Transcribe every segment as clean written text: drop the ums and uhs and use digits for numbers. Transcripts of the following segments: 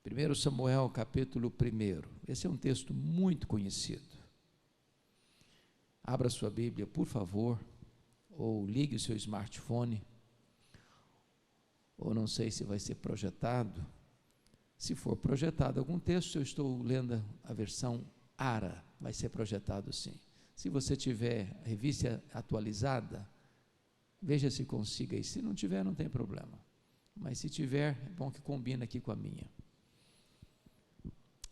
1 Samuel, capítulo 1. Esse é um texto muito conhecido. Abra sua Bíblia, por favor, ou ligue o seu smartphone, ou não sei se vai ser projetado. Se for projetado algum texto, eu estou lendo a versão ARA, vai ser projetado sim. Se você tiver a revista atualizada, veja se consiga aí. Se não tiver, não tem problema. Mas se tiver, é bom que combina aqui com a minha.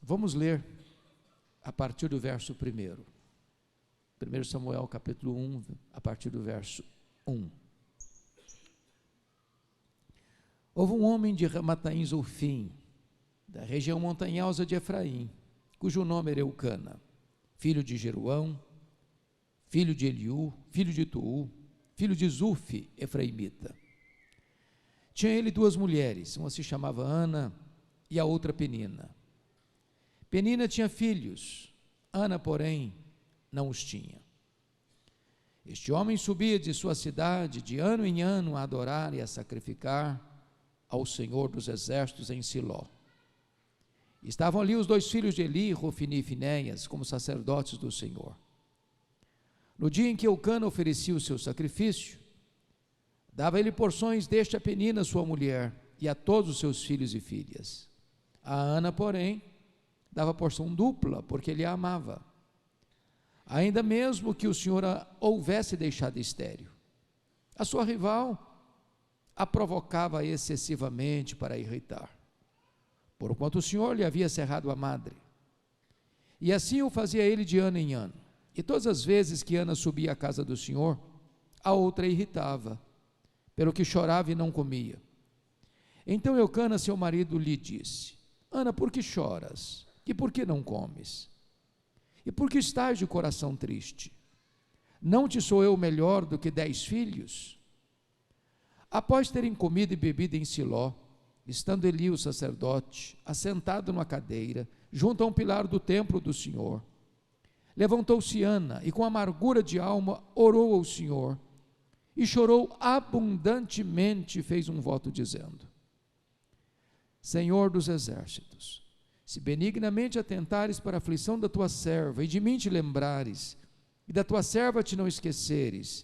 Vamos ler a partir do verso 1. 1 Samuel capítulo 1, a partir do verso 1. Houve um homem de Ramataim Zofim, da região montanhosa de Efraim, cujo nome era Eucana, filho de Jeroão, filho de Eliú, filho de Tuu, filho de Zufi, efraimita. Tinha ele 2 mulheres, uma se chamava Ana e a outra Penina. Penina tinha filhos, Ana, porém, não os tinha. Este homem subia de sua cidade de ano em ano a adorar e a sacrificar ao Senhor dos Exércitos em Siló. Estavam ali os 2 filhos de Eli, Rofini e Finéias, como sacerdotes do Senhor. No dia em que Eucana oferecia o seu sacrifício, dava ele porções deste a Penina, sua mulher, e a todos os seus filhos e filhas. A Ana, porém, dava porção dupla, porque ele a amava, ainda mesmo que o Senhor a houvesse deixado estéril. A sua rival a provocava excessivamente para irritar, porquanto o Senhor lhe havia cerrado a madre. E assim o fazia ele de ano em ano. E todas as vezes que Ana subia à casa do Senhor, a outra irritava, pelo que chorava e não comia. Então Eucana, seu marido, lhe disse: Ana, por que choras? E por que não comes? E por que estás de coração triste? Não te sou eu melhor do que 10 filhos? Após terem comido e bebido em Siló, estando Eli, o sacerdote, assentado numa cadeira, junto a um pilar do templo do Senhor, levantou-se Ana e com amargura de alma orou ao Senhor, e chorou abundantemente e fez um voto dizendo: Senhor dos exércitos, se benignamente atentares para a aflição da tua serva, e de mim te lembrares, e da tua serva te não esqueceres,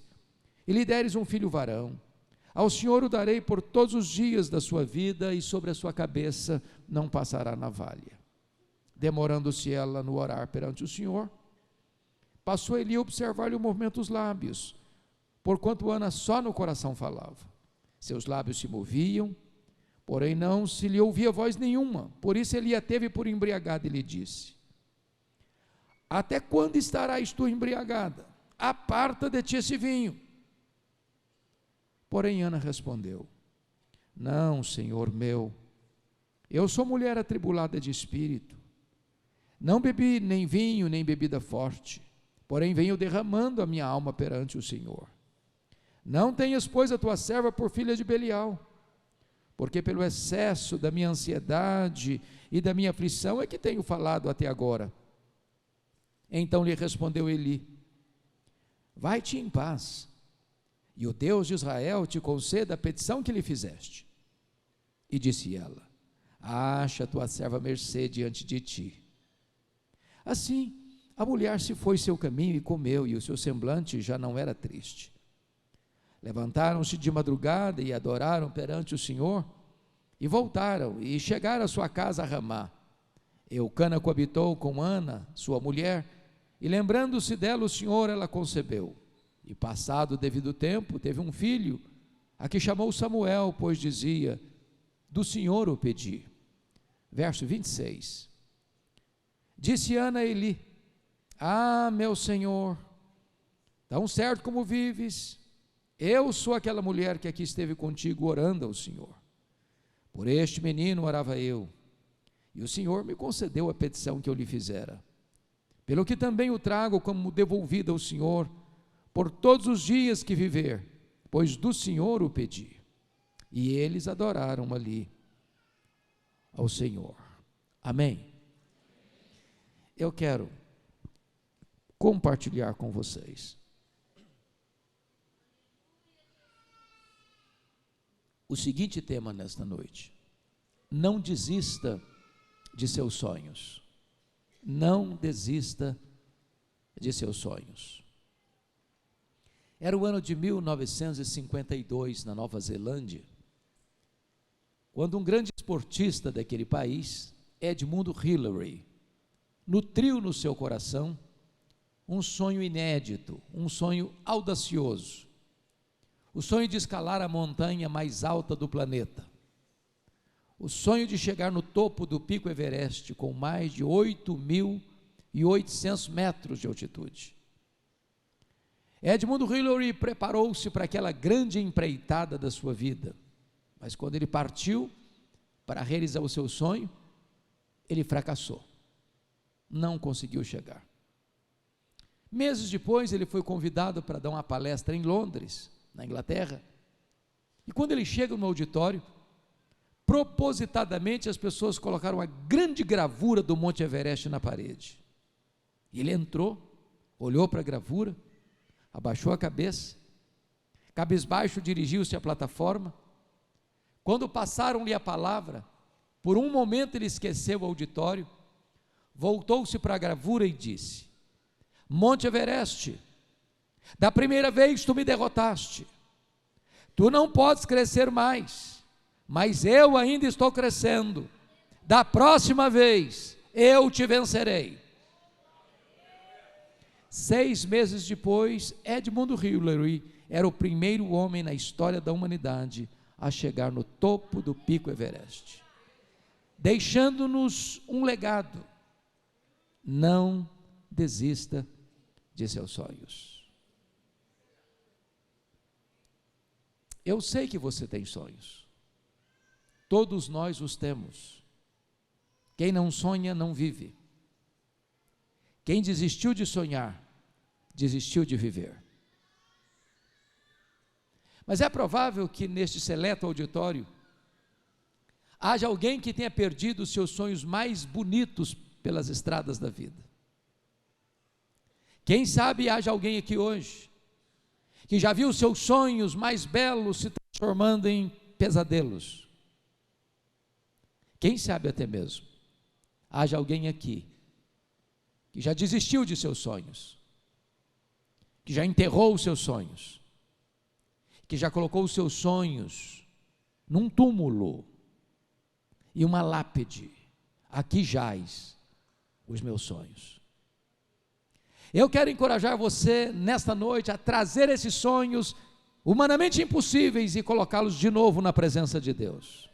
e lhe deres um filho varão, ao Senhor o darei por todos os dias da sua vida, e sobre a sua cabeça não passará navalha. Demorando-se ela no orar perante o Senhor, passou Eli a observar-lhe o movimento dos lábios, porquanto Ana só no coração falava. Seus lábios se moviam, porém não se lhe ouvia voz nenhuma. Por isso ele a teve por embriagada e lhe disse: Até quando estarás tu embriagada? Aparta de ti esse vinho. Porém Ana respondeu: Não, Senhor meu, eu sou mulher atribulada de espírito. Não bebi nem vinho, nem bebida forte, porém venho derramando a minha alma perante o Senhor. Não tenhas, pois, a tua serva por filha de Belial, porque pelo excesso da minha ansiedade e da minha aflição é que tenho falado até agora. Então lhe respondeu Eli: Vai-te em paz, e o Deus de Israel te conceda a petição que lhe fizeste. E disse ela: Acha a tua serva mercê diante de ti. Assim a mulher se foi seu caminho e comeu, e o seu semblante já não era triste. Levantaram-se de madrugada e adoraram perante o Senhor, e voltaram, e chegaram à sua casa a Ramá. Eucana coabitou com Ana, sua mulher, e lembrando-se dela o Senhor, ela concebeu. E passado o devido tempo, teve um filho, a que chamou Samuel, pois dizia: Do Senhor o pedi. Verso 26. Disse Ana a Eli: Ah, meu Senhor, tão certo como vives, eu sou aquela mulher que aqui esteve contigo orando ao Senhor. Por este menino orava eu, e o Senhor me concedeu a petição que eu lhe fizera. Pelo que também o trago como devolvida ao Senhor, por todos os dias que viver, pois do Senhor o pedi. E eles adoraram ali ao Senhor. Amém. Eu quero compartilhar com vocês o seguinte tema nesta noite: não desista de seus sonhos. Não desista de seus sonhos. Era o ano de 1952, na Nova Zelândia, quando um grande esportista daquele país, Edmund Hillary, nutriu no seu coração um sonho inédito, um sonho audacioso, o sonho de escalar a montanha mais alta do planeta, o sonho de chegar no topo do Pico Everest com mais de 8.800 metros de altitude. Edmund Hillary preparou-se para aquela grande empreitada da sua vida, mas quando ele partiu para realizar o seu sonho, ele fracassou, não conseguiu chegar. Meses depois, ele foi convidado para dar uma palestra em Londres, na Inglaterra, e quando ele chega no auditório, propositadamente as pessoas colocaram uma grande gravura do Monte Everest na parede. E ele entrou, olhou para a gravura, abaixou a cabeça, cabisbaixo dirigiu-se à plataforma. Quando passaram-lhe a palavra, por um momento ele esqueceu o auditório, voltou-se para a gravura e disse: Monte Everest, da primeira vez tu me derrotaste, tu não podes crescer mais, mas eu ainda estou crescendo, da próxima vez eu te vencerei. 6 meses depois, Edmund Hillary era o primeiro homem na história da humanidade a chegar no topo do Pico Everest, deixando-nos um legado. Não desista de seus sonhos. Eu sei que você tem sonhos, todos nós os temos. Quem não sonha não vive. Quem desistiu de sonhar, desistiu de viver. Mas é provável que neste seleto auditório haja alguém que tenha perdido os seus sonhos mais bonitos pelas estradas da vida. Quem sabe haja alguém aqui hoje que já viu os seus sonhos mais belos se transformando em pesadelos. Quem sabe até mesmo haja alguém aqui que já desistiu de seus sonhos, que já enterrou os seus sonhos, que já colocou os seus sonhos num túmulo e uma lápide: aqui jaz os meus sonhos. Eu quero encorajar você nesta noite a trazer esses sonhos humanamente impossíveis e colocá-los de novo na presença de Deus.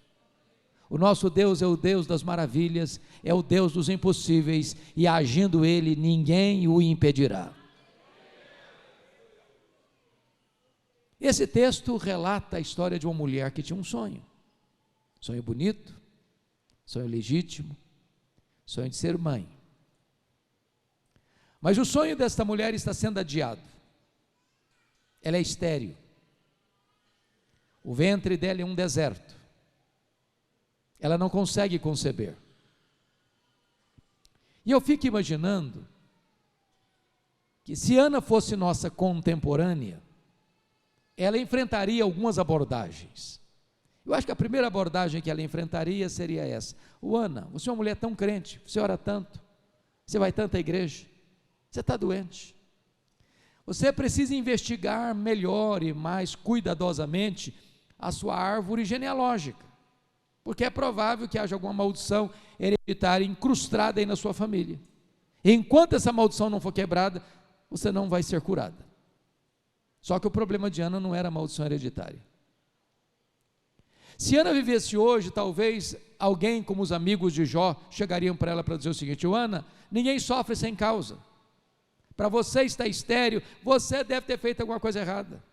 O nosso Deus é o Deus das maravilhas, é o Deus dos impossíveis, e agindo Ele, ninguém o impedirá. Esse texto relata a história de uma mulher que tinha um sonho bonito, sonho legítimo, sonho de ser mãe. Mas o sonho desta mulher está sendo adiado. Ela é estéril, o ventre dela é um deserto, ela não consegue conceber. E eu fico imaginando que se Ana fosse nossa contemporânea, ela enfrentaria algumas abordagens. Eu acho que a primeira abordagem que ela enfrentaria seria essa: Ana, você é uma mulher tão crente, você ora tanto, você vai tanto à igreja, você está doente, você precisa investigar melhor e mais cuidadosamente a sua árvore genealógica, porque é provável que haja alguma maldição hereditária incrustada aí na sua família. Enquanto essa maldição não for quebrada, você não vai ser curada. Só que o problema de Ana não era a maldição hereditária. Se Ana vivesse hoje, talvez alguém como os amigos de Jó chegariam para ela para dizer o seguinte: Ana, ninguém sofre sem causa. Para você estar estéril, você deve ter feito alguma coisa errada.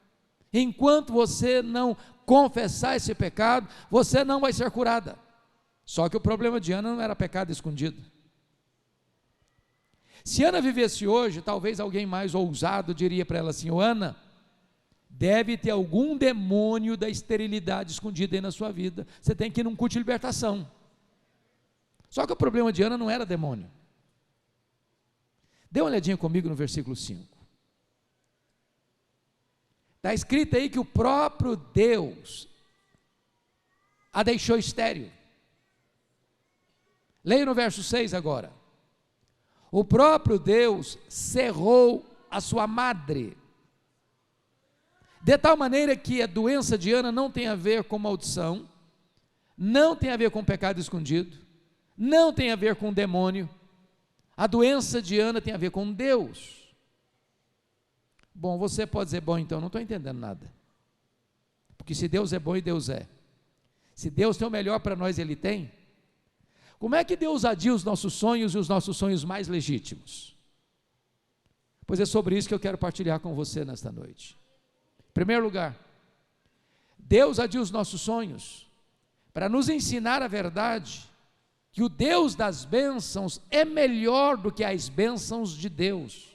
Enquanto você não confessar esse pecado, você não vai ser curada. Só que o problema de Ana não era pecado escondido. Se Ana vivesse hoje, talvez alguém mais ousado diria para ela assim: Ana, deve ter algum demônio da esterilidade escondido aí na sua vida, você tem que ir num culto de libertação. Só que o problema de Ana não era demônio. Dê uma olhadinha comigo no versículo 5. Está escrito aí que o próprio Deus a deixou estéril. Leia no verso 6 agora. O próprio Deus cerrou a sua madre, de tal maneira que a doença de Ana não tem a ver com maldição, não tem a ver com pecado escondido, não tem a ver com demônio. A doença de Ana tem a ver com Deus. Bom, você pode dizer, bom, então não estou entendendo nada, porque se Deus é bom e Deus é, se Deus tem o melhor para nós, Ele tem, como é que Deus adia os nossos sonhos e os nossos sonhos mais legítimos? Pois é sobre isso que eu quero partilhar com você nesta noite. Em primeiro lugar, Deus adia os nossos sonhos para nos ensinar a verdade que o Deus das bênçãos é melhor do que as bênçãos de Deus.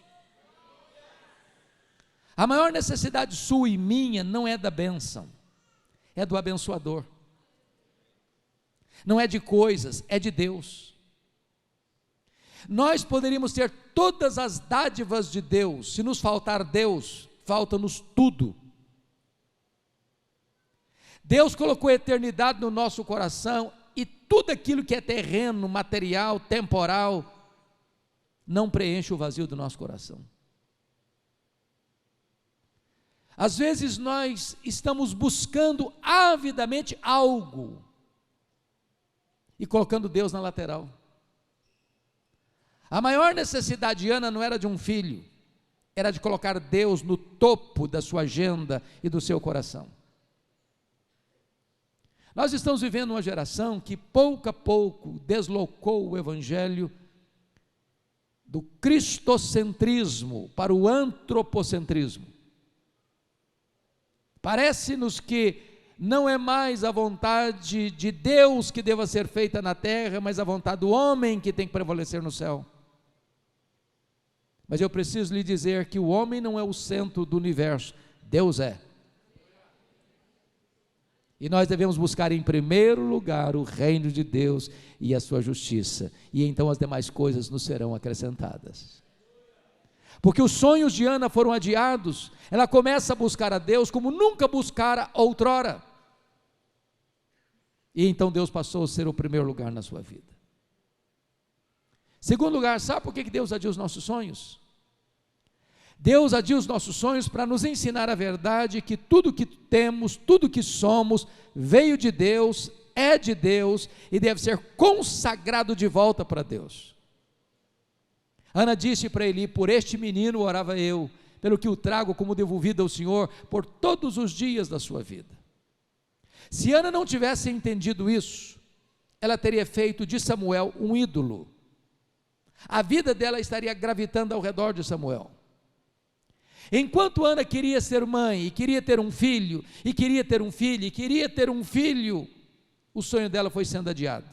A maior necessidade sua e minha não é da bênção, é do abençoador. Não é de coisas, é de Deus. Nós poderíamos ter todas as dádivas de Deus, se nos faltar Deus, falta-nos tudo. Deus colocou a eternidade no nosso coração, e tudo aquilo que é terreno, material, temporal, não preenche o vazio do nosso coração. Às vezes nós estamos buscando avidamente algo, e colocando Deus na lateral. A maior necessidade de Ana não era de um filho, era de colocar Deus no topo da sua agenda e do seu coração. Nós estamos vivendo uma geração que pouco a pouco deslocou o evangelho do cristocentrismo para o antropocentrismo. Parece-nos que não é mais a vontade de Deus que deva ser feita na terra, mas a vontade do homem que tem que prevalecer no céu. Mas eu preciso lhe dizer que o homem não é o centro do universo, Deus é. E nós devemos buscar em primeiro lugar o reino de Deus e a sua justiça, e então as demais coisas nos serão acrescentadas. Porque os sonhos de Ana foram adiados, ela começa a buscar a Deus como nunca buscara outrora. E então Deus passou a ser o primeiro lugar na sua vida. Segundo lugar, sabe por que Deus adia os nossos sonhos? Deus adia os nossos sonhos para nos ensinar a verdade que tudo que temos, tudo que somos, veio de Deus, é de Deus e deve ser consagrado de volta para Deus. Ana disse para Eli, por este menino orava eu, pelo que o trago como devolvido ao Senhor por todos os dias da sua vida. Se Ana não tivesse entendido isso, ela teria feito de Samuel um ídolo. A vida dela estaria gravitando ao redor de Samuel. Enquanto Ana queria ser mãe, e queria ter um filho, e queria ter um filho, e queria ter um filho, o sonho dela foi sendo adiado.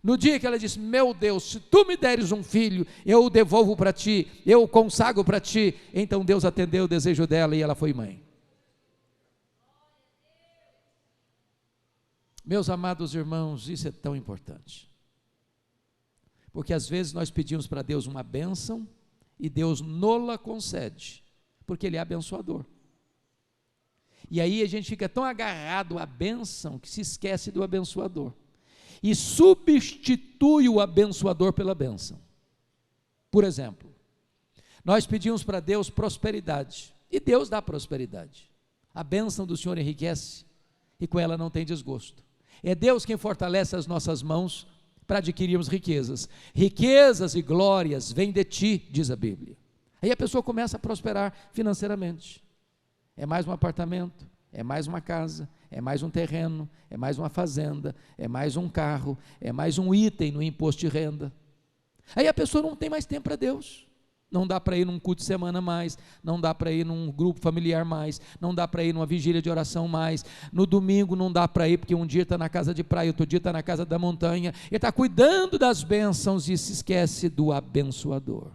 No dia que ela disse, meu Deus, se tu me deres um filho, eu o devolvo para ti, eu o consagro para ti, então Deus atendeu o desejo dela e ela foi mãe. Meus amados irmãos, isso é tão importante, porque às vezes nós pedimos para Deus uma bênção, e Deus nola concede, porque Ele é abençoador. E aí a gente fica tão agarrado à bênção, que se esquece do abençoador, e substitui o abençoador pela bênção. Por exemplo, nós pedimos para Deus prosperidade, e Deus dá prosperidade. A bênção do Senhor enriquece, e com ela não tem desgosto. É Deus quem fortalece as nossas mãos para adquirirmos riquezas. Riquezas e glórias vêm de ti, diz a Bíblia. Aí a pessoa começa a prosperar financeiramente. É mais um apartamento, é mais uma casa, é mais um terreno, é mais uma fazenda, é mais um carro, é mais um item no imposto de renda. Aí a pessoa não tem mais tempo para Deus. Não dá para ir num culto de semana mais, não dá para ir num grupo familiar mais, não dá para ir numa vigília de oração mais, no domingo não dá para ir, porque um dia está na casa de praia, outro dia está na casa da montanha, ele está cuidando das bênçãos e se esquece do abençoador.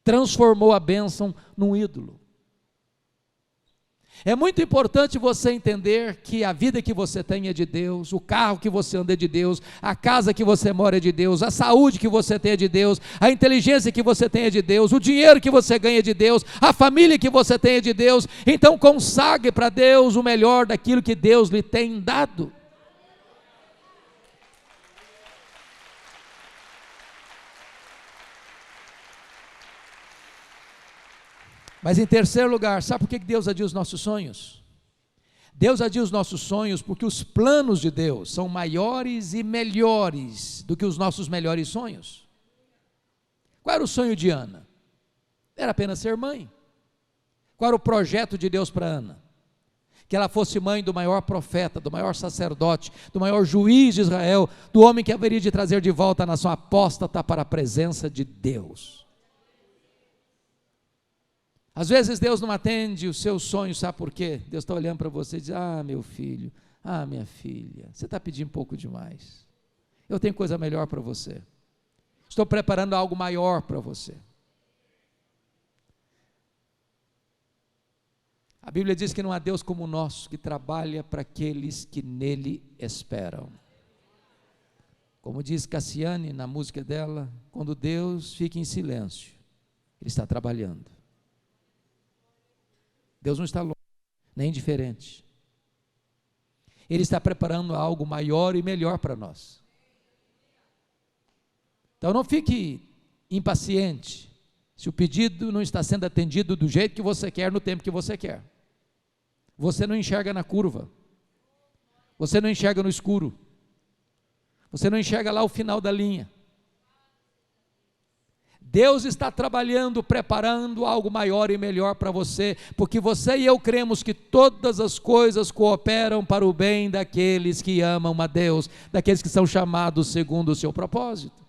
Transformou a bênção num ídolo. É muito importante você entender que a vida que você tem é de Deus, o carro que você anda é de Deus, a casa que você mora é de Deus, a saúde que você tem é de Deus, a inteligência que você tem é de Deus, o dinheiro que você ganha é de Deus, a família que você tem é de Deus. Então consagre para Deus o melhor daquilo que Deus lhe tem dado. Mas em terceiro lugar, sabe por que Deus adia os nossos sonhos? Deus adia os nossos sonhos porque os planos de Deus são maiores e melhores do que os nossos melhores sonhos. Qual era o sonho de Ana? Era apenas ser mãe. Qual era o projeto de Deus para Ana? Que ela fosse mãe do maior profeta, do maior sacerdote, do maior juiz de Israel, do homem que haveria de trazer de volta a nação apóstata para a presença de Deus. Às vezes Deus não atende os seus sonhos, sabe por quê? Deus está olhando para você e diz: ah, meu filho, ah, minha filha, você está pedindo um pouco demais. Eu tenho coisa melhor para você. Estou preparando algo maior para você. A Bíblia diz que não há Deus como o nosso, que trabalha para aqueles que nele esperam. Como diz Cassiane na música dela, quando Deus fica em silêncio, Ele está trabalhando. Deus não está longe, nem indiferente. Ele está preparando algo maior e melhor para nós. Então não fique impaciente se o pedido não está sendo atendido do jeito que você quer, no tempo que você quer. Você não enxerga na curva, você não enxerga no escuro, você não enxerga lá o final da linha. Deus está trabalhando, preparando algo maior e melhor para você, porque você e eu cremos que todas as coisas cooperam para o bem daqueles que amam a Deus, daqueles que são chamados segundo o seu propósito.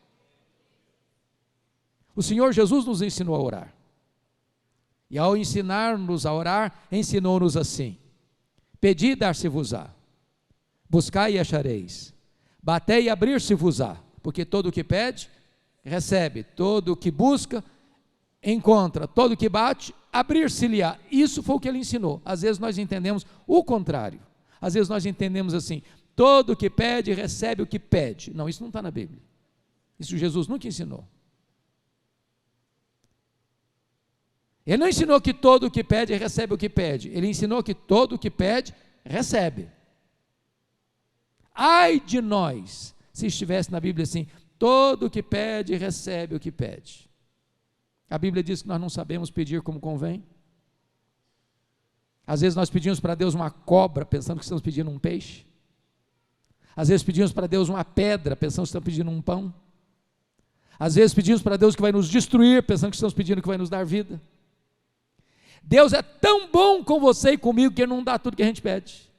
O Senhor Jesus nos ensinou a orar. E ao ensinar-nos a orar, ensinou-nos assim: pedi e dar-se-vos-á, buscai e achareis, batei e abrir-se-vos-á, porque todo o que pede, recebe, todo o que busca, encontra, todo o que bate, abrir-se-lhe-á. Isso foi o que ele ensinou. Às vezes nós entendemos o contrário, às vezes nós entendemos assim: todo o que pede, recebe o que pede. Não, isso não está na Bíblia, isso Jesus nunca ensinou. Ele não ensinou que todo o que pede recebe o que pede. Ele ensinou que todo o que pede recebe. Ai de nós se estivesse na Bíblia assim: todo o que pede recebe o que pede. A Bíblia diz que nós não sabemos pedir como convém. Às vezes nós pedimos para Deus uma cobra, pensando que estamos pedindo um peixe. Às vezes pedimos para Deus uma pedra, pensando que estamos pedindo um pão. Às vezes pedimos para Deus que vai nos destruir, pensando que estamos pedindo que vai nos dar vida. Deus é tão bom com você e comigo que Ele não dá tudo que a gente pede.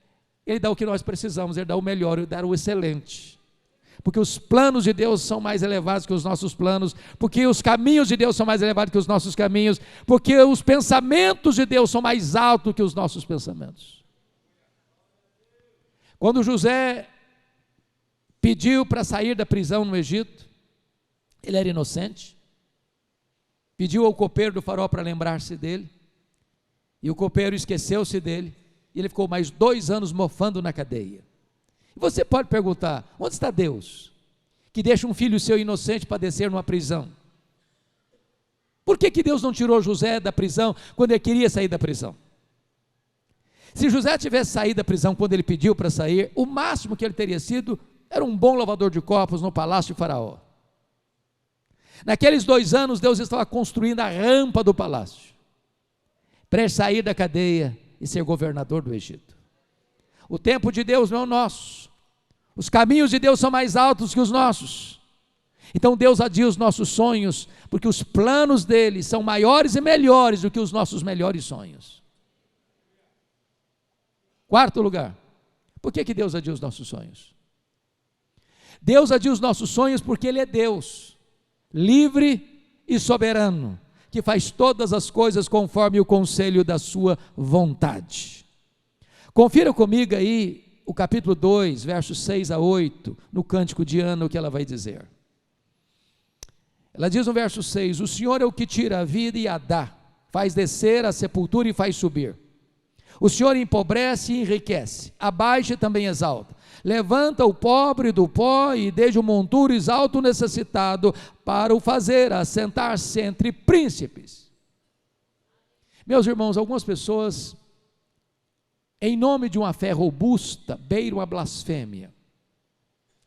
Ele dá o que nós precisamos, Ele dá o melhor, Ele dá o excelente. Porque os planos de Deus são mais elevados que os nossos planos, porque os caminhos de Deus são mais elevados que os nossos caminhos, porque os pensamentos de Deus são mais altos que os nossos pensamentos. Quando José pediu para sair da prisão no Egito, ele era inocente, pediu ao copeiro do faraó para lembrar-se dele, e o copeiro esqueceu-se dele, e ele ficou mais 2 anos mofando na cadeia. E você pode perguntar: onde está Deus, que deixa um filho seu inocente padecer numa prisão? Por que Deus não tirou José da prisão quando ele queria sair da prisão? Se José tivesse saído da prisão quando ele pediu para sair, o máximo que ele teria sido era um bom lavador de copos no palácio de Faraó. Naqueles 2 anos, Deus estava construindo a rampa do palácio, para ele sair da cadeia e ser governador do Egito. O tempo de Deus não é o nosso, os caminhos de Deus são mais altos que os nossos. Então Deus adia os nossos sonhos, porque os planos dele são maiores e melhores do que os nossos melhores sonhos. Quarto lugar, por que Deus adia os nossos sonhos? Deus adia os nossos sonhos porque Ele é Deus, livre e soberano, que faz todas as coisas conforme o conselho da sua vontade. Confira comigo aí o capítulo 2, versos 6 a 8, no cântico de Ana, o que ela vai dizer. Ela diz no verso 6: o Senhor é o que tira a vida e a dá, faz descer a sepultura e faz subir. O Senhor empobrece e enriquece, abaixa e também exalta. Levanta o pobre do pó e desde o monturo exalta o necessitado, para o fazer assentar-se entre príncipes. Meus irmãos, algumas pessoas, em nome de uma fé robusta, beiram a blasfêmia,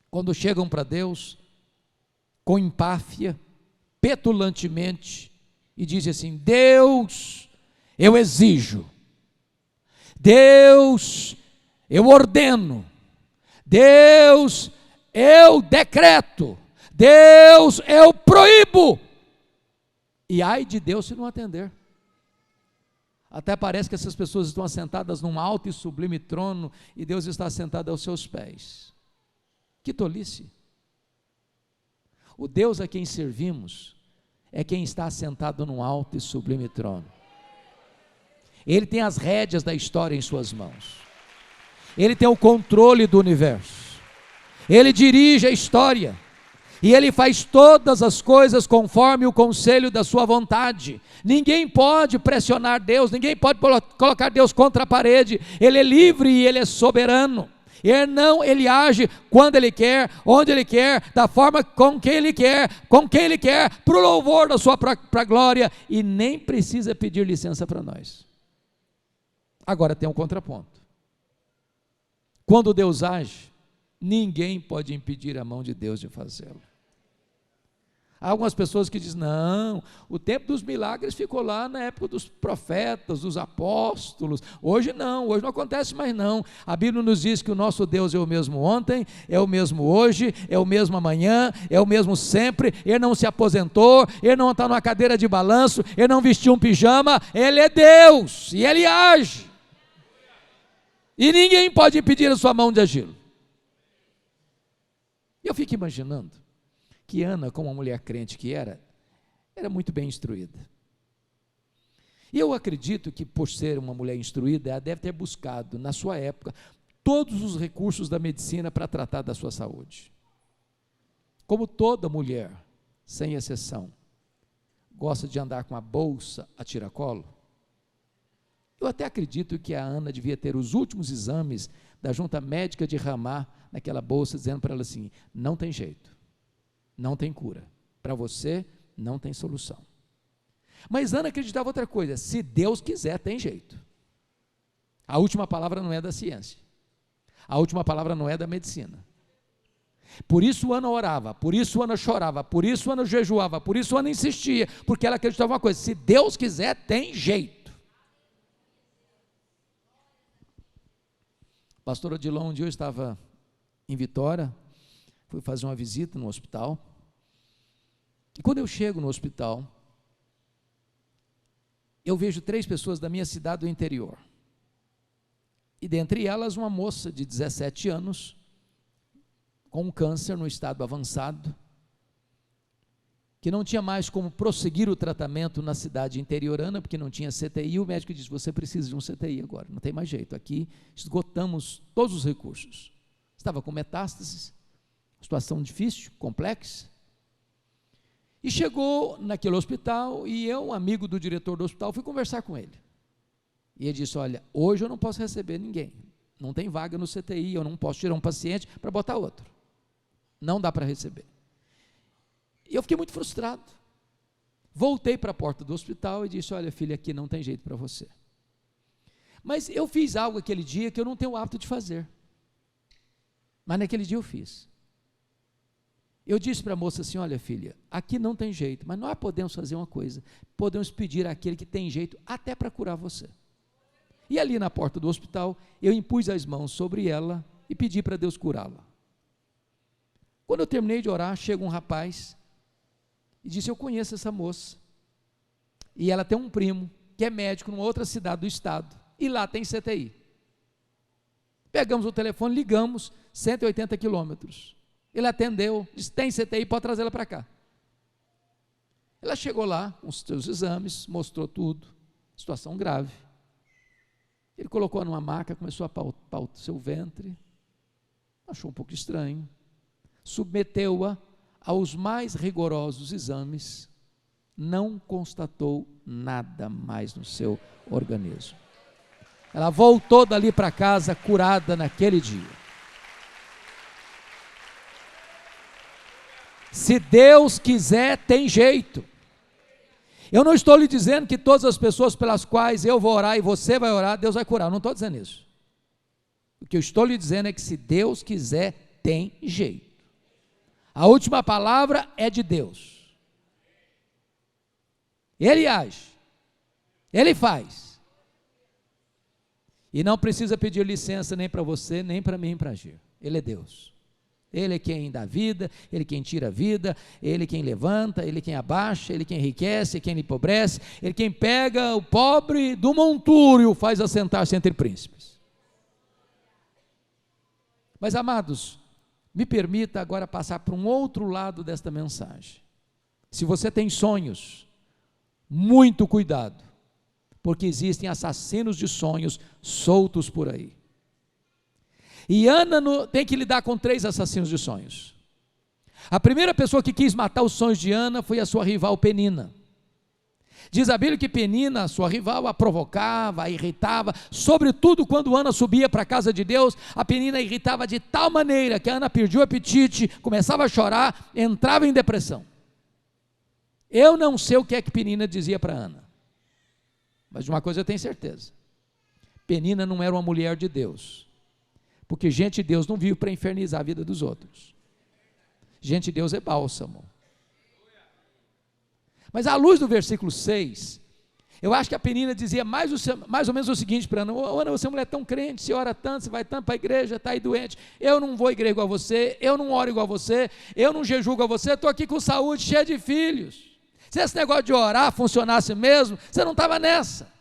quando chegam para Deus, com empáfia, petulantemente, e dizem assim: Deus, eu exijo. Deus, eu ordeno. Deus, eu decreto. Deus, eu proíbo. E ai de Deus se não atender. Até parece que essas pessoas estão assentadas num alto e sublime trono e Deus está assentado aos seus pés. Que tolice! O Deus a quem servimos é quem está assentado num alto e sublime trono. Ele tem as rédeas da história em suas mãos. Ele tem o controle do universo. Ele dirige a história. E Ele faz todas as coisas conforme o conselho da sua vontade. Ninguém pode pressionar Deus, ninguém pode colocar Deus contra a parede. Ele é livre e Ele é soberano. Ele age quando Ele quer, onde Ele quer, da forma com quem Ele quer, para o louvor da sua pra glória, e nem precisa pedir licença para nós. Agora tem um contraponto. Quando Deus age, ninguém pode impedir a mão de Deus de fazê-lo. Há algumas pessoas que dizem, não, o tempo dos milagres ficou lá na época dos profetas, dos apóstolos, hoje não acontece mais não. A Bíblia nos diz que o nosso Deus é o mesmo ontem, é o mesmo hoje, é o mesmo amanhã, é o mesmo sempre. Ele não se aposentou, Ele não está numa cadeira de balanço, Ele não vestiu um pijama, Ele é Deus, e Ele age, e ninguém pode impedir a sua mão de agir. E eu fico imaginando que Ana, como uma mulher crente que era muito bem instruída. E eu acredito que, por ser uma mulher instruída, ela deve ter buscado, na sua época, todos os recursos da medicina para tratar da sua saúde. Como toda mulher, sem exceção, gosta de andar com a bolsa a tiracolo, eu até acredito que a Ana devia ter os últimos exames da junta médica de Ramá naquela bolsa, dizendo para ela assim, não tem jeito. Não tem cura, para você não tem solução. Mas Ana acreditava outra coisa, se Deus quiser tem jeito. A última palavra não é da ciência, a última palavra não é da medicina. Por isso Ana orava, por isso Ana chorava, por isso Ana jejuava, por isso Ana insistia, porque ela acreditava uma coisa, se Deus quiser tem jeito. Pastor Odilon, um dia eu estava em Vitória, fui fazer uma visita no hospital, e quando eu chego no hospital, eu vejo 3 pessoas da minha cidade do interior, e dentre elas uma moça de 17 anos, com um câncer no estado avançado, que não tinha mais como prosseguir o tratamento na cidade interiorana, porque não tinha CTI, e o médico disse, você precisa de um CTI agora, não tem mais jeito, aqui esgotamos todos os recursos. Estava com metástases, situação difícil, complexa, e chegou naquele hospital, e eu, um amigo do diretor do hospital, fui conversar com ele, e ele disse, olha, hoje eu não posso receber ninguém, não tem vaga no CTI, eu não posso tirar um paciente para botar outro, não dá para receber. E eu fiquei muito frustrado, voltei para a porta do hospital e disse, olha filha, aqui não tem jeito para você, mas eu fiz algo aquele dia que eu não tenho o hábito de fazer, mas naquele dia eu fiz. Eu disse para a moça assim, olha filha, aqui não tem jeito, mas nós podemos fazer uma coisa, podemos pedir àquele que tem jeito até para curar você. E ali na porta do hospital, eu impus as mãos sobre ela e pedi para Deus curá-la. Quando eu terminei de orar, chega um rapaz e disse, eu conheço essa moça, e ela tem um primo que é médico numa outra cidade do estado, e lá tem CTI. Pegamos o telefone, ligamos, 180 quilômetros. Ele atendeu, disse, tem CTI, pode trazê-la para cá. Ela chegou lá, com os seus exames, mostrou tudo, situação grave. Ele colocou-a numa maca, começou a palpar o seu ventre, achou um pouco estranho, submeteu-a aos mais rigorosos exames, não constatou nada mais no seu organismo. Ela voltou dali para casa curada naquele dia. Se Deus quiser, tem jeito. Eu não estou lhe dizendo que todas as pessoas pelas quais eu vou orar e você vai orar, Deus vai curar, eu não estou dizendo isso. O que eu estou lhe dizendo é que se Deus quiser, tem jeito. A última palavra é de Deus. Ele age, Ele faz, E não precisa pedir licença nem para você, nem para mim para agir. Ele é Deus. Ele é quem dá vida, Ele é quem tira a vida, Ele é quem levanta, Ele é quem abaixa, Ele é quem enriquece, Ele é quem empobrece, Ele é quem pega o pobre do monturo e o faz assentar-se entre príncipes. Mas, amados, me permita agora passar para um outro lado desta mensagem. Se você tem sonhos, muito cuidado, porque existem assassinos de sonhos soltos por aí. E Ana tem que lidar com 3 assassinos de sonhos. A primeira pessoa que quis matar os sonhos de Ana foi a sua rival Penina. Diz a Bíblia que Penina, sua rival, a provocava, a irritava, sobretudo quando Ana subia para a casa de Deus, a Penina irritava de tal maneira que a Ana perdia o apetite, começava a chorar, entrava em depressão. Eu não sei o que é que Penina dizia para Ana, mas de uma coisa eu tenho certeza: Penina não era uma mulher de Deus, porque gente de Deus não vive para infernizar a vida dos outros. Gente de Deus é bálsamo. Mas à luz do versículo 6, eu acho que a Penina dizia mais ou menos o seguinte para Ana: Ana, você é uma mulher tão crente, você ora tanto, você vai tanto para a igreja, está aí doente, eu não vou à igreja igual a você, eu não oro igual a você, eu não jejuo igual a você, estou aqui com saúde, cheia de filhos. Se esse negócio de orar funcionasse mesmo, você não estava nessa.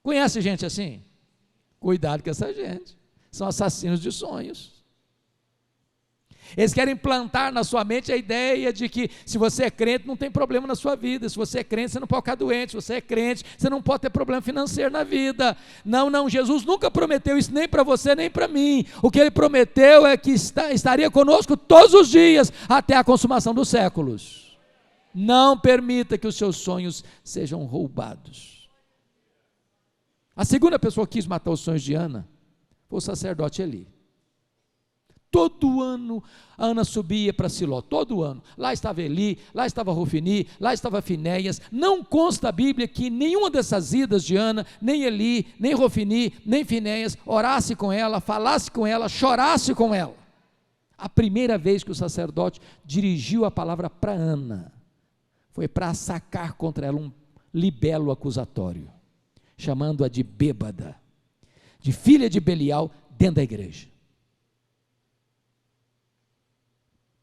Conhece gente assim? Cuidado com essa gente, são assassinos de sonhos. Eles querem plantar na sua mente a ideia de que se você é crente não tem problema na sua vida, se você é crente você não pode ficar doente, se você é crente você não pode ter problema financeiro na vida. Não, Jesus nunca prometeu isso nem para você nem para mim. O que Ele prometeu é que estaria conosco todos os dias até a consumação dos séculos. Não permita que os seus sonhos sejam roubados. A segunda pessoa que quis matar os sonhos de Ana foi o sacerdote Eli. Todo ano a Ana subia para Siló, todo ano. Lá estava Eli, lá estava Rofini, lá estava Finéias. Não consta a Bíblia que nenhuma dessas idas de Ana, nem Eli, nem Rofini, nem Finéias, orasse com ela, falasse com ela, chorasse com ela. A primeira vez que o sacerdote dirigiu a palavra para Ana foi para sacar contra ela um libelo acusatório, chamando-a de bêbada, de filha de Belial, dentro da igreja.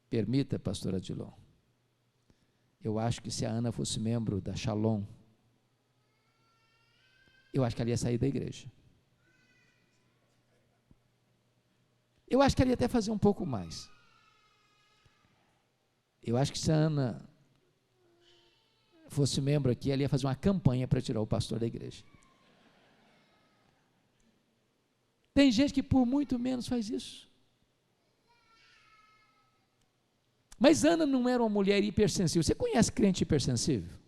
Permita, pastor Adilon, eu acho que se a Ana fosse membro da Shalom, eu acho que ela ia sair da igreja. Eu acho que ela ia até fazer um pouco mais. Eu acho que se a Ana fosse membro aqui, ela ia fazer uma campanha para tirar o pastor da igreja. Tem gente que por muito menos faz isso. Mas Ana não era uma mulher hipersensível. Você conhece crente hipersensível?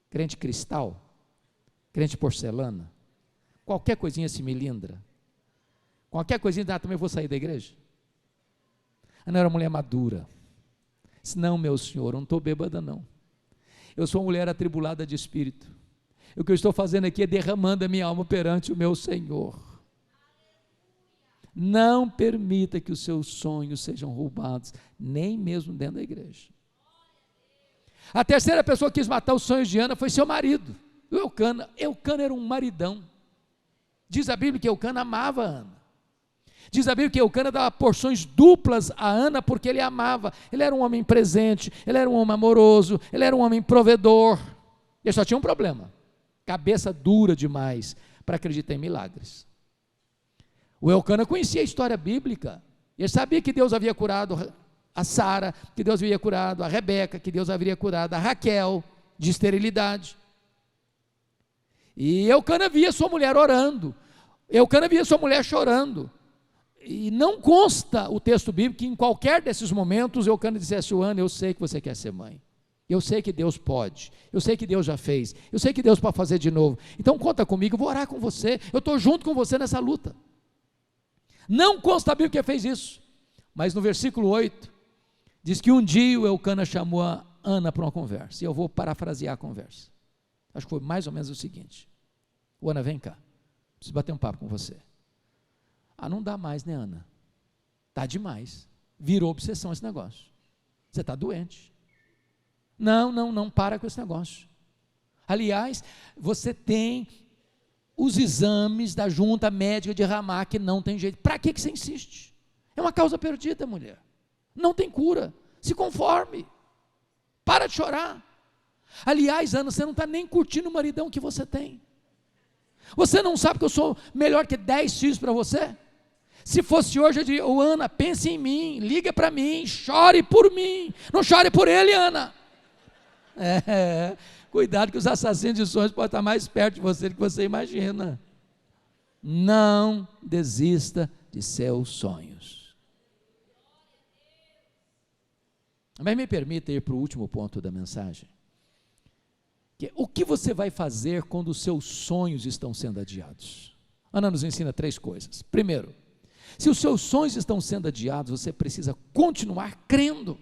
Crente cristal? Crente porcelana? Qualquer coisinha se melindra. Qualquer coisinha, também vou sair da igreja. Ana era uma mulher madura. Disse: não, meu senhor, eu não estou bêbada não. Eu sou uma mulher atribulada de espírito. O que eu estou fazendo aqui é derramando a minha alma perante o meu Senhor. Não permita que os seus sonhos sejam roubados, nem mesmo dentro da igreja. A terceira pessoa que quis matar os sonhos de Ana foi seu marido, o Eucana. Eucana era um maridão. Diz a Bíblia que Eucana amava a Ana. Diz a Bíblia que Eucana dava porções duplas a Ana porque ele amava. Ele era um homem presente, ele era um homem amoroso, ele era um homem provedor. Ele só tinha um problema: cabeça dura demais para acreditar em milagres. O Eucana conhecia a história bíblica, ele sabia que Deus havia curado a Sara, que Deus havia curado a Rebeca, que Deus havia curado a Raquel de esterilidade. E Eucana via sua mulher orando, Eucana via sua mulher chorando, e não consta o texto bíblico que em qualquer desses momentos Eucana dissesse: Ana, eu sei que você quer ser mãe, eu sei que Deus pode, eu sei que Deus já fez, eu sei que Deus pode fazer de novo, então conta comigo, eu vou orar com você, eu estou junto com você nessa luta. Não consta a Bíblia que fez isso, mas no versículo 8, diz que um dia o Eucana chamou a Ana para uma conversa, e eu vou parafrasear a conversa, acho que foi mais ou menos o seguinte: Ana, vem cá, preciso bater um papo com você. Não dá mais, né, Ana? Está demais, virou obsessão esse negócio, você está doente. Não, para com esse negócio. Aliás, você tem os exames da junta médica de Ramá, que não tem jeito. Para que você insiste? É uma causa perdida, mulher. Não tem cura. Se conforme. Para de chorar. Aliás, Ana, você não está nem curtindo o maridão que você tem. Você não sabe que eu sou melhor que 10 filhos para você? Se fosse hoje, eu diria: Ana, pense em mim, liga para mim, chore por mim, não chore por ele, Ana. Cuidado que os assassinos de sonhos podem estar mais perto de você do que você imagina. Não desista de seus sonhos. Mas me permita ir para o último ponto da mensagem. O que você vai fazer quando os seus sonhos estão sendo adiados? Ana nos ensina 3 coisas. Primeiro, se os seus sonhos estão sendo adiados, você precisa continuar crendo,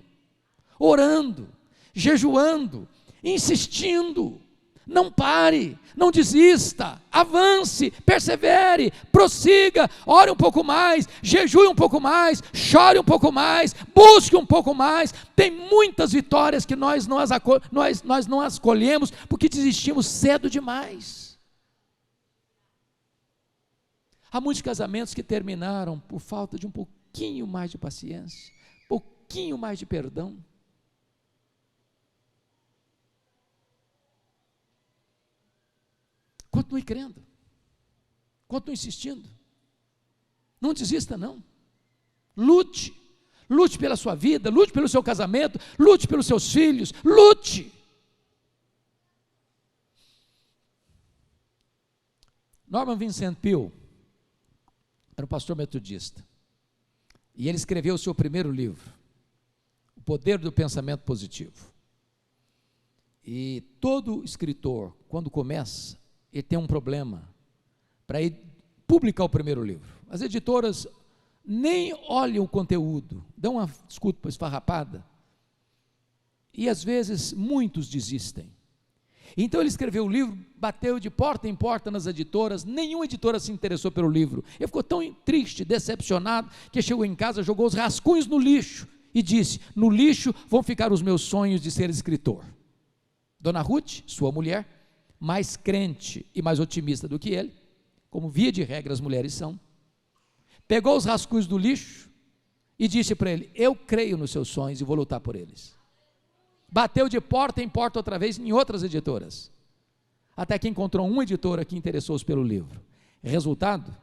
orando, jejuando, insistindo. Não pare, não desista, avance, persevere, prossiga, ore um pouco mais, jejue um pouco mais, chore um pouco mais, busque um pouco mais. Tem muitas vitórias que nós não as colhemos porque desistimos cedo demais. Há muitos casamentos que terminaram por falta de um pouquinho mais de paciência, um pouquinho mais de perdão. Continue crendo, continue insistindo, não desista não, lute pela sua vida, lute pelo seu casamento, lute pelos seus filhos, lute. Norman Vincent Peale era um pastor metodista, e ele escreveu o seu primeiro livro, O Poder do Pensamento Positivo. E todo escritor, quando começa, ele tem um problema para ir publicar o primeiro livro. As editoras nem olham o conteúdo, dão uma desculpa esfarrapada, e às vezes muitos desistem. Então ele escreveu o livro, bateu de porta em porta nas editoras, nenhuma editora se interessou pelo livro. Ele ficou tão triste, decepcionado, que chegou em casa, jogou os rascunhos no lixo e disse: no lixo vão ficar os meus sonhos de ser escritor. Dona Ruth, sua mulher, mais crente e mais otimista do que ele, como via de regra as mulheres são, pegou os rascunhos do lixo e disse para ele: eu creio nos seus sonhos e vou lutar por eles. Bateu de porta em porta outra vez em outras editoras, até que encontrou uma editora que interessou-se pelo livro. Resultado,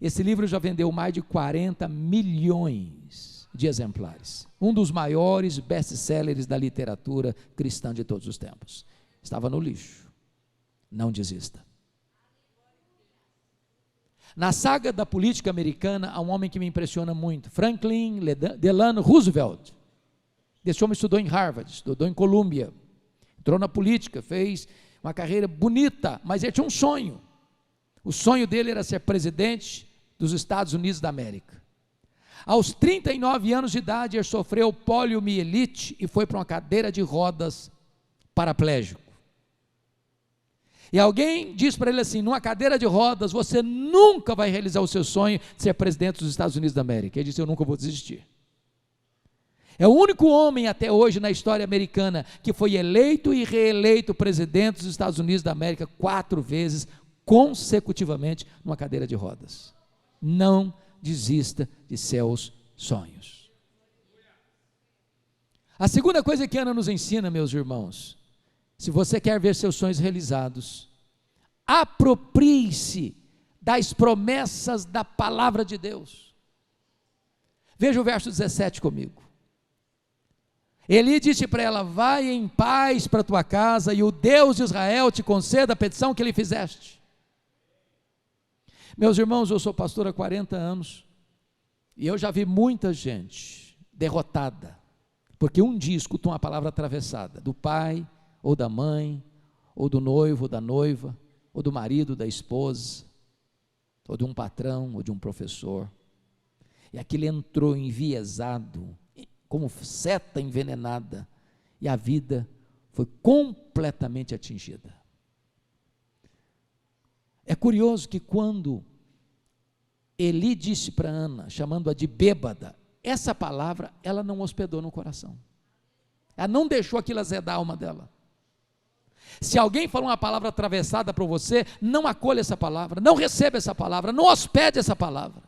esse livro já vendeu mais de 40 milhões de exemplares, um dos maiores best-sellers da literatura cristã de todos os tempos. Estava no lixo. Não desista. Na saga da política americana, há um homem que me impressiona muito, Franklin Delano Roosevelt. Esse homem estudou em Harvard, estudou em Columbia, entrou na política, fez uma carreira bonita, mas ele tinha um sonho. O sonho dele era ser presidente dos Estados Unidos da América. Aos 39 anos de idade, ele sofreu poliomielite e foi para uma cadeira de rodas, paraplégico. E alguém diz para ele assim: numa cadeira de rodas você nunca vai realizar o seu sonho de ser presidente dos Estados Unidos da América. Ele disse: eu nunca vou desistir. É o único homem até hoje na história americana que foi eleito e reeleito presidente dos Estados Unidos da América 4 vezes consecutivamente numa cadeira de rodas. Não desista de seus sonhos. A segunda coisa que Ana nos ensina, meus irmãos: se você quer ver seus sonhos realizados, aproprie-se das promessas da palavra de Deus. Veja o verso 17 comigo. Eli disse para ela: vai em paz para a tua casa, e o Deus de Israel te conceda a petição que lhe fizeste. Meus irmãos, eu sou pastor há 40 anos, e eu já vi muita gente derrotada, porque um dia escutou uma palavra atravessada, do pai, ou da mãe, ou do noivo, ou da noiva, ou do marido, da esposa, ou de um patrão, ou de um professor, e aquilo entrou enviesado, como seta envenenada, e a vida foi completamente atingida. É curioso que quando Eli disse para Ana, chamando-a de bêbada, essa palavra ela não hospedou no coração, ela não deixou aquilo azedar a alma dela. Se alguém falou uma palavra atravessada para você, não acolha essa palavra, não receba essa palavra, não hospede essa palavra.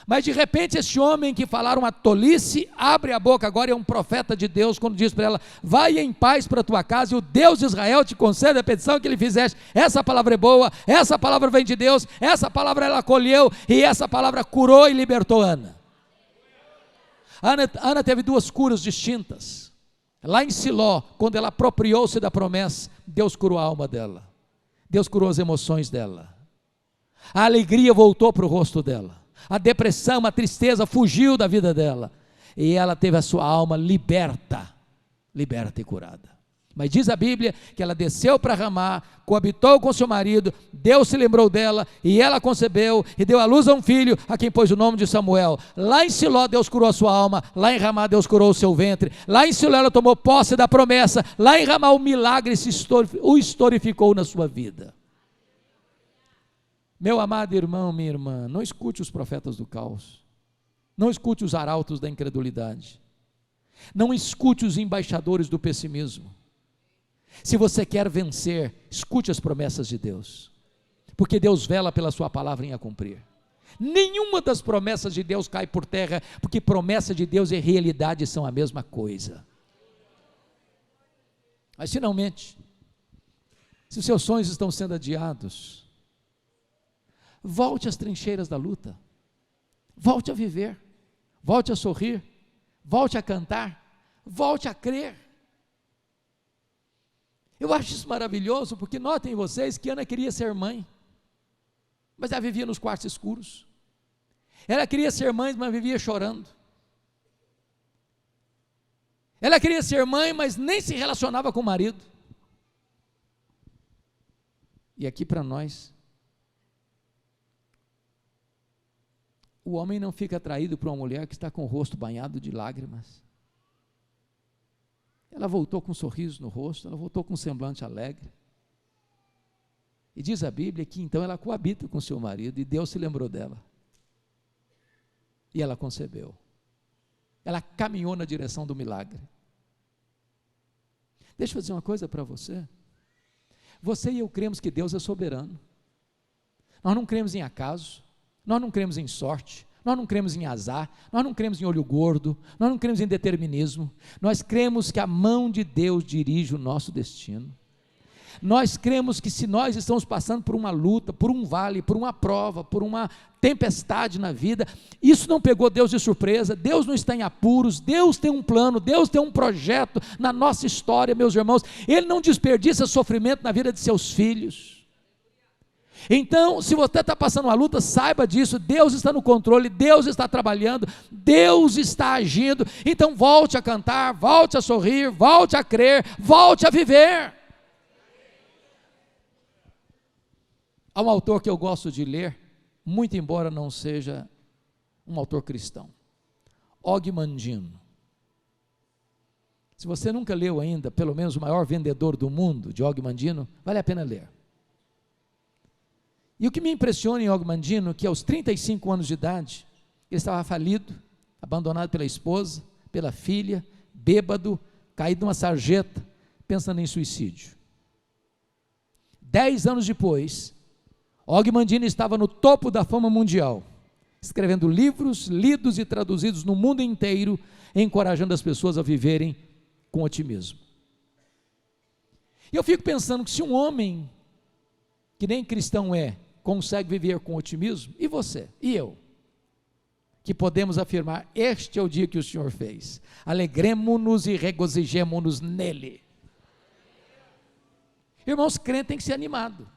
Mas de repente esse homem que falaram uma tolice, abre a boca agora, é um profeta de Deus, quando diz para ela, vai em paz para a tua casa, e o Deus de Israel te concede a petição que lhe fizeste. Essa palavra é boa, essa palavra vem de Deus, essa palavra ela acolheu, e essa palavra curou e libertou Ana. Ana teve duas curas distintas. Lá em Siló, quando ela apropriou-se da promessa, Deus curou a alma dela, Deus curou as emoções dela, a alegria voltou para o rosto dela, a depressão, a tristeza fugiu da vida dela, e ela teve a sua alma liberta e curada. Mas diz a Bíblia que ela desceu para Ramá, coabitou com seu marido, Deus se lembrou dela, e ela concebeu, e deu à luz a um filho, a quem pôs o nome de Samuel. Lá em Siló Deus curou a sua alma, lá em Ramá Deus curou o seu ventre, lá em Siló ela tomou posse da promessa, lá em Ramá o milagre o historificou na sua vida. Meu amado irmão, minha irmã, não escute os profetas do caos, não escute os arautos da incredulidade, não escute os embaixadores do pessimismo. Se você quer vencer, escute as promessas de Deus, porque Deus vela pela sua palavra em a cumprir. Nenhuma das promessas de Deus cai por terra, porque promessa de Deus e realidade são a mesma coisa. Mas finalmente, se os seus sonhos estão sendo adiados, volte às trincheiras da luta, volte a viver, volte a sorrir, volte a cantar, volte a crer. Eu acho isso maravilhoso, porque notem vocês que Ana queria ser mãe, mas ela vivia nos quartos escuros. Ela queria ser mãe, mas vivia chorando. Ela queria ser mãe, mas nem se relacionava com o marido. E aqui para nós, o homem não fica atraído por uma mulher que está com o rosto banhado de lágrimas. Ela voltou com um sorriso no rosto, ela voltou com um semblante alegre. E diz a Bíblia que então ela coabita com seu marido, e Deus se lembrou dela. E ela concebeu. Ela caminhou na direção do milagre. Deixa eu dizer uma coisa para você. Você e eu cremos que Deus é soberano. Nós não cremos em acaso, nós não cremos em sorte, nós não cremos em azar, nós não cremos em olho gordo, nós não cremos em determinismo, nós cremos que a mão de Deus dirige o nosso destino. Nós cremos que se nós estamos passando por uma luta, por um vale, por uma prova, por uma tempestade na vida, isso não pegou Deus de surpresa, Deus não está em apuros, Deus tem um plano, Deus tem um projeto na nossa história, meus irmãos. Ele não desperdiça sofrimento na vida de seus filhos. Então, se você está passando uma luta, saiba disso, Deus está no controle, Deus está trabalhando, Deus está agindo. Então volte a cantar, volte a sorrir, volte a crer, volte a viver. Há um autor que eu gosto de ler, muito embora não seja um autor cristão, Og Mandino. Se você nunca leu ainda, pelo menos o maior vendedor do mundo, de Og Mandino, vale a pena ler. E o que me impressiona em Og Mandino é que aos 35 anos de idade, ele estava falido, abandonado pela esposa, pela filha, bêbado, caído numa sarjeta, pensando em suicídio. 10 anos depois, Og Mandino estava no topo da fama mundial, escrevendo livros lidos e traduzidos no mundo inteiro, encorajando as pessoas a viverem com otimismo. E eu fico pensando que se um homem, que nem cristão é, consegue viver com otimismo, e você, e eu, que podemos afirmar, este é o dia que o Senhor fez, alegremo-nos e regozijemo-nos nele. Irmãos, crente tem que ser animado.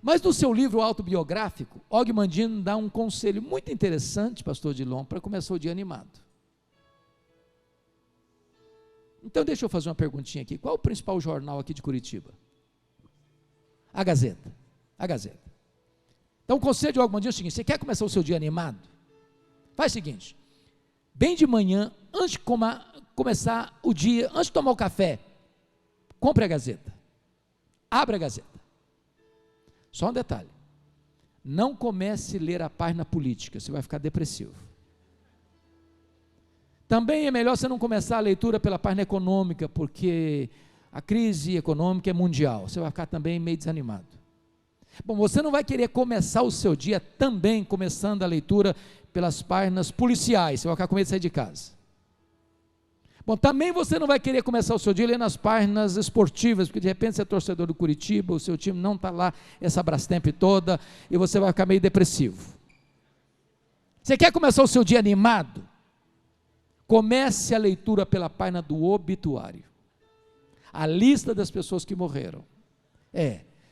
Mas no seu livro autobiográfico, Og Mandino dá um conselho muito interessante, pastor Dilon, para começar o dia animado. Então deixa eu fazer uma perguntinha aqui, qual é o principal jornal aqui de Curitiba? A Gazeta. Então o conselho de Og Mandino é o seguinte: você quer começar o seu dia animado? Faz o seguinte, bem de manhã, antes de começar o dia, antes de tomar o café, compre a Gazeta, abra a Gazeta. Só um detalhe, não comece a ler a página política, você vai ficar depressivo. Também é melhor você não começar a leitura pela página econômica, porque a crise econômica é mundial, você vai ficar também meio desanimado. Bom, você não vai querer começar o seu dia também começando a leitura pelas páginas policiais, você vai ficar com medo de sair de casa. Bom, também você não vai querer começar o seu dia lendo as páginas esportivas, porque de repente você é torcedor do Curitiba, o seu time não está lá, essa Brastemp toda, e você vai ficar meio depressivo. Você quer começar o seu dia animado? Comece a leitura pela página do obituário. A lista das pessoas que morreram.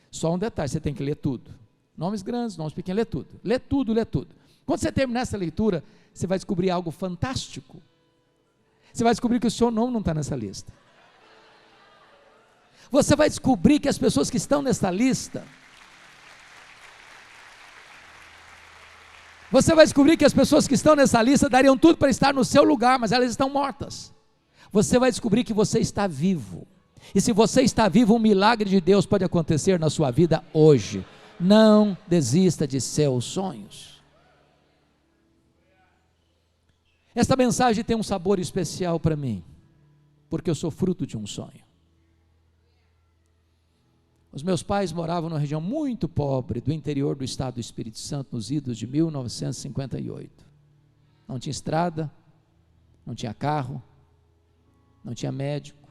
Só um detalhe, você tem que ler tudo. Nomes grandes, nomes pequenos, lê tudo. Lê tudo, lê tudo. Quando você terminar essa leitura, você vai descobrir algo fantástico. Você vai descobrir que o seu nome não está nessa lista. Você vai descobrir que as pessoas que estão nessa lista, dariam tudo para estar no seu lugar, mas elas estão mortas. Você vai descobrir que você está vivo. E se você está vivo, um milagre de Deus pode acontecer na sua vida hoje. Não desista de seus sonhos. Esta mensagem tem um sabor especial para mim, porque eu sou fruto de um sonho. Os meus pais moravam numa região muito pobre do interior do estado do Espírito Santo, nos idos de 1958. Não tinha estrada, não tinha carro, não tinha médico.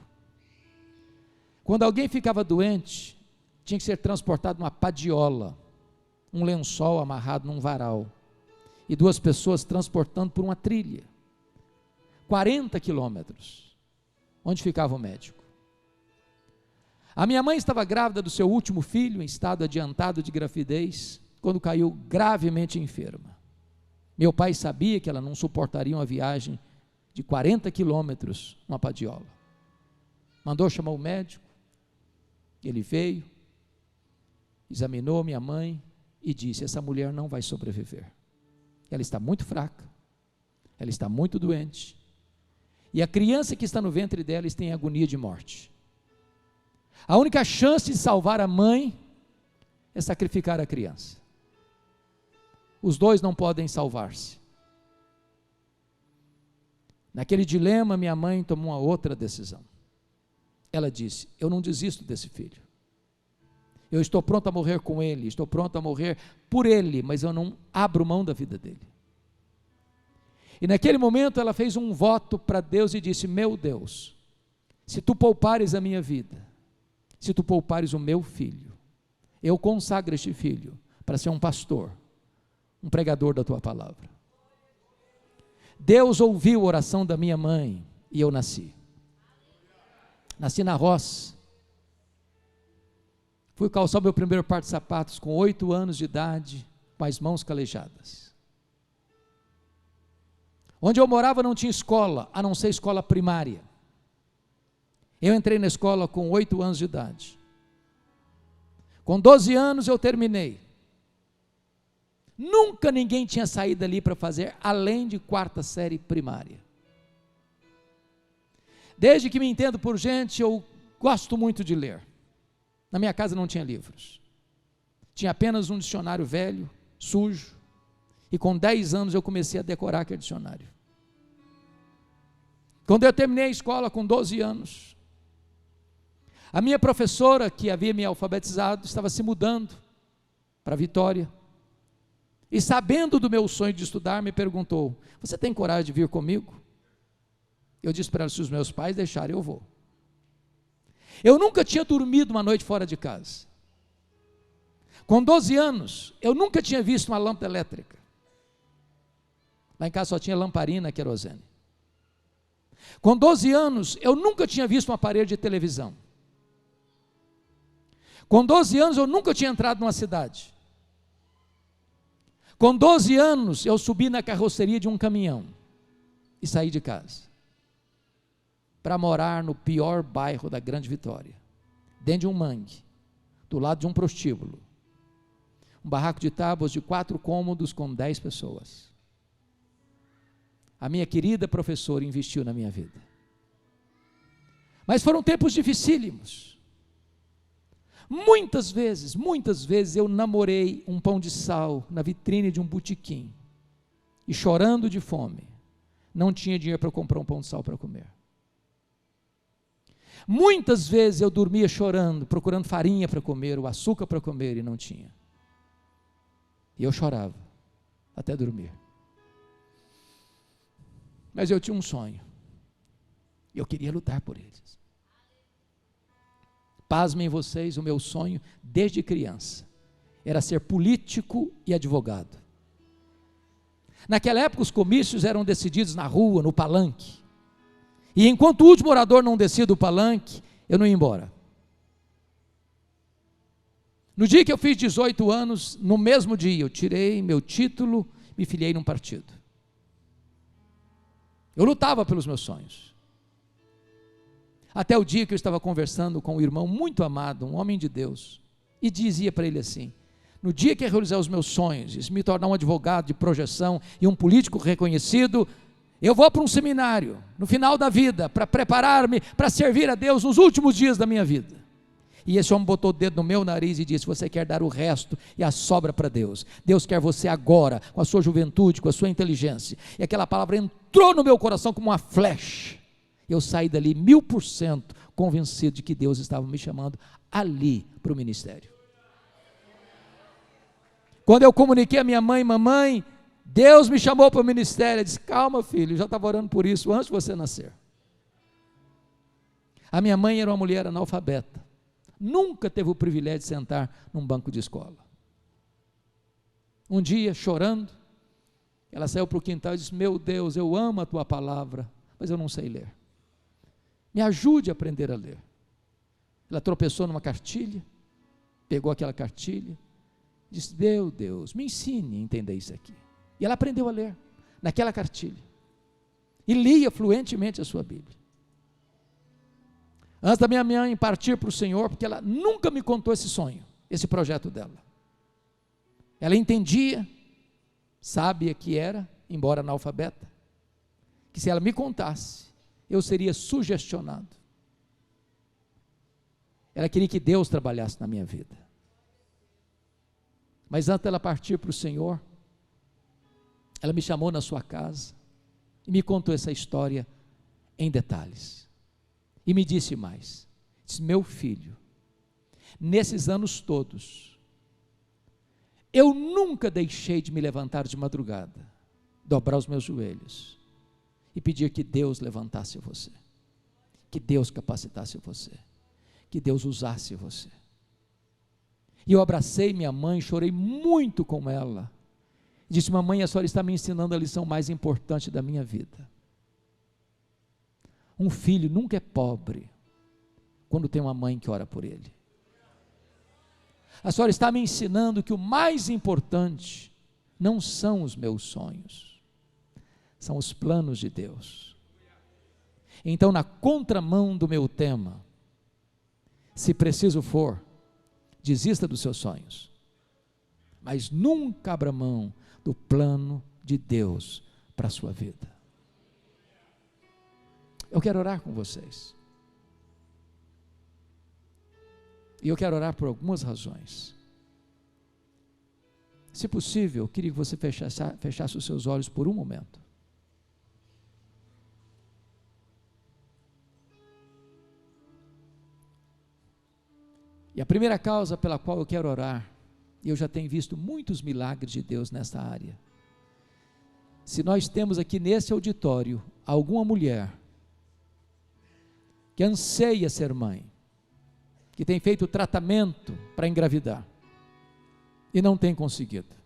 Quando alguém ficava doente, tinha que ser transportado numa padiola, um lençol amarrado num varal, e 2 pessoas transportando por uma trilha, 40 quilômetros, onde ficava o médico. A minha mãe estava grávida do seu último filho, em estado adiantado de gravidez, quando caiu gravemente enferma. Meu pai sabia que ela não suportaria uma viagem de 40 quilômetros numa padiola. Mandou chamar o médico, ele veio, examinou minha mãe e disse: essa mulher não vai sobreviver. Ela está muito fraca, ela está muito doente, e a criança que está no ventre dela está em agonia de morte. A única chance de salvar a mãe é sacrificar a criança. Os dois não podem salvar-se. Naquele dilema, minha mãe tomou uma outra decisão. Ela disse: eu não desisto desse filho. Eu estou pronto a morrer com ele, estou pronto a morrer por ele, mas eu não abro mão da vida dele. E naquele momento ela fez um voto para Deus e disse: meu Deus, se tu poupares a minha vida, se tu poupares o meu filho, eu consagro este filho para ser um pastor, um pregador da tua palavra. Deus ouviu a oração da minha mãe e eu nasci. Nasci na roça. Fui calçar meu primeiro par de sapatos com 8 anos de idade, com as mãos calejadas. Onde eu morava não tinha escola, a não ser escola primária. Eu entrei na escola com 8 anos de idade. Com 12 anos eu terminei. Nunca ninguém tinha saído dali para fazer além de 4ª série primária. Desde que me entendo por gente, eu gosto muito de ler. Na minha casa não tinha livros. Tinha apenas um dicionário velho, sujo, e com 10 anos eu comecei a decorar aquele dicionário. Quando eu terminei a escola com 12 anos, a minha professora, que havia me alfabetizado, estava se mudando para Vitória, e sabendo do meu sonho de estudar, me perguntou: você tem coragem de vir comigo? Eu disse para ela: se os meus pais deixarem, eu vou. Eu nunca tinha dormido uma noite fora de casa. Com 12 anos, eu nunca tinha visto uma lâmpada elétrica. Lá em casa só tinha lamparina, querosene. Com 12 anos, eu nunca tinha visto um aparelho de televisão. Com 12 anos, eu nunca tinha entrado numa cidade. Com 12 anos, eu subi na carroceria de um caminhão e saí de casa para morar no pior bairro da Grande Vitória, dentro de um mangue, do lado de um prostíbulo, um barraco de tábuas de 4 cômodos com 10 pessoas. A minha querida professora investiu na minha vida. Mas foram tempos dificílimos. Muitas vezes eu namorei um pão de sal na vitrine de um botequim, e chorando de fome, não tinha dinheiro para comprar um pão de sal para comer. Muitas vezes eu dormia chorando, procurando farinha para comer, o açúcar para comer, e não tinha. E eu chorava até dormir. Mas eu tinha um sonho. Eu queria lutar por eles. Pasmem vocês, o meu sonho desde criança era ser político e advogado. Naquela época os comícios eram decididos na rua, no palanque. E enquanto o último orador não descia do palanque, eu não ia embora. No dia que eu fiz 18 anos, no mesmo dia, eu tirei meu título, me filiei num partido. Eu lutava pelos meus sonhos. Até o dia que eu estava conversando com um irmão muito amado, um homem de Deus, e dizia para ele assim: no dia que eu realizar os meus sonhos, e me tornar um advogado de projeção e um político reconhecido, eu vou para um seminário, no final da vida, para preparar-me, para servir a Deus nos últimos dias da minha vida. E esse homem botou o dedo no meu nariz e disse: você quer dar o resto e a sobra para Deus. Deus quer você agora, com a sua juventude, com a sua inteligência. E aquela palavra entrou no meu coração como uma flecha. Eu saí dali 1000% convencido de que Deus estava me chamando ali para o ministério. Quando eu comuniquei a minha mãe: mamãe, Deus me chamou para o ministério, ela disse: calma filho, eu já estava orando por isso antes de você nascer. A minha mãe era uma mulher analfabeta, nunca teve o privilégio de sentar num banco de escola. Um dia, chorando, ela saiu para o quintal e disse: meu Deus, eu amo a tua palavra, mas eu não sei ler, me ajude a aprender a ler. Ela tropeçou numa cartilha, pegou aquela cartilha, disse: meu Deus, me ensine a entender isso aqui. E ela aprendeu a ler naquela cartilha e lia fluentemente a sua Bíblia. Antes da minha mãe partir para o Senhor, porque ela nunca me contou esse sonho, esse projeto dela. Ela entendia, sábia que era, embora analfabeta, que se ela me contasse, eu seria sugestionado. Ela queria que Deus trabalhasse na minha vida. Mas antes dela partir para o Senhor, ela me chamou na sua casa e me contou essa história em detalhes. E me disse mais: disse, meu filho, nesses anos todos, eu nunca deixei de me levantar de madrugada, dobrar os meus joelhos e pedir que Deus levantasse você, que Deus capacitasse você, que Deus usasse você. E eu abracei minha mãe, chorei muito com ela, disse: mamãe, a senhora está me ensinando a lição mais importante da minha vida. Um filho nunca é pobre quando tem uma mãe que ora por ele. A senhora está me ensinando que o mais importante não são os meus sonhos, são os planos de Deus. Então, na contramão do meu tema, se preciso for, desista dos seus sonhos, mas nunca abra mão do plano de Deus para a sua vida. Eu quero orar com vocês. E eu quero orar por algumas razões. Se possível, eu queria que você fechasse os seus olhos por um momento. E a primeira causa pela qual eu quero orar, e eu já tenho visto muitos milagres de Deus nessa área. Se nós temos aqui nesse auditório alguma mulher que anseia ser mãe, que tem feito tratamento para engravidar e não tem conseguido,